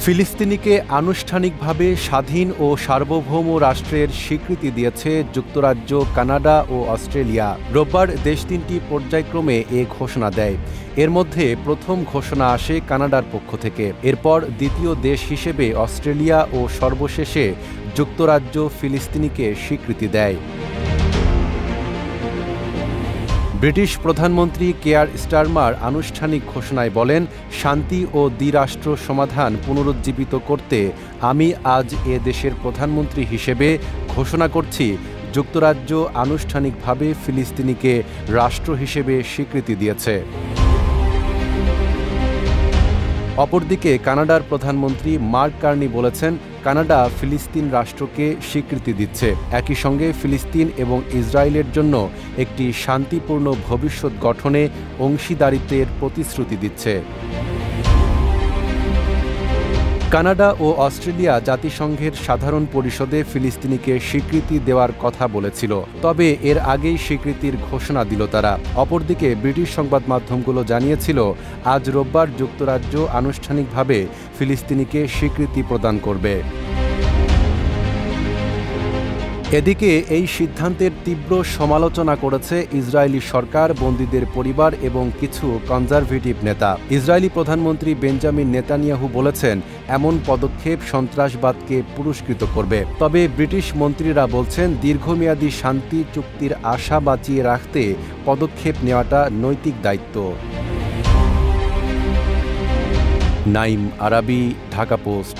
ফিলিস্তিনিকে আনুষ্ঠানিকভাবে স্বাধীন ও সার্বভৌম রাষ্ট্রের স্বীকৃতি দিয়েছে যুক্তরাজ্য, কানাডা ও অস্ট্রেলিয়া। রোববার দেশ তিনটি পর্যায়ক্রমে এ ঘোষণা দেয়। এর মধ্যে প্রথম ঘোষণা আসে কানাডার পক্ষ থেকে, এরপর দ্বিতীয় দেশ হিসেবে অস্ট্রেলিয়া ও সর্বশেষে যুক্তরাজ্য ফিলিস্তিনিকে স্বীকৃতি দেয়। ব্রিটিশ প্রধানমন্ত্রী কেয়ার স্টারমার আনুষ্ঠানিক ঘোষণায় বলেন, শান্তি ও দ্বিরাষ্ট্র সমাধান পুনরুজ্জীবিত করতে আমি আজ এ দেশের প্রধানমন্ত্রী হিসেবে ঘোষণা করছি, যুক্তরাজ্য আনুষ্ঠানিকভাবে ফিলিস্তিনিকে রাষ্ট্র হিসেবে স্বীকৃতি দিয়েছে। অপরদিকে কানাডার প্রধানমন্ত্রী মার্ক কার্নি বলেছেন, কানাডা ফিলিস্তিন রাষ্ট্রকে স্বীকৃতি দিচ্ছে, একই সঙ্গে ফিলিস্তিন এবং ইসরায়েলের জন্য একটি শান্তিপূর্ণ ভবিষ্যৎ গঠনে অংশীদারিত্বের প্রতিশ্রুতি দিচ্ছে। কানাডা ও অস্ট্রেলিয়া জাতিসংঘের সাধারণ পরিষদে ফিলিস্তিনিকে স্বীকৃতি দেওয়ার কথা বলেছিল, তবে এর আগেই স্বীকৃতির ঘোষণা দিল তারা। অপরদিকে ব্রিটিশ সংবাদ মাধ্যমগুলো জানিয়েছিল, আজ রোববার যুক্তরাজ্য আনুষ্ঠানিকভাবে ফিলিস্তিনিকে স্বীকৃতি প্রদান করবে। এদিকে এই সিদ্ধান্তের তীব্র সমালোচনা করেছে ইসরায়েলি সরকার, বন্দীদের পরিবার এবং কিছু কনজারভেটিভ নেতা। ইসরায়েলি প্রধানমন্ত্রী বেঞ্জামিন নেতানিয়াহু বলেছেন, এমন পদক্ষেপ সন্ত্রাসবাদকে পুরস্কৃত করবে। তবে ব্রিটিশ মন্ত্রীরা বলছেন, দীর্ঘমেয়াদী শান্তি চুক্তির আশা বাঁচিয়ে রাখতে পদক্ষেপ নেওয়াটা নৈতিক দায়িত্ব। নাইম আরাবী, ঢাকা পোস্ট।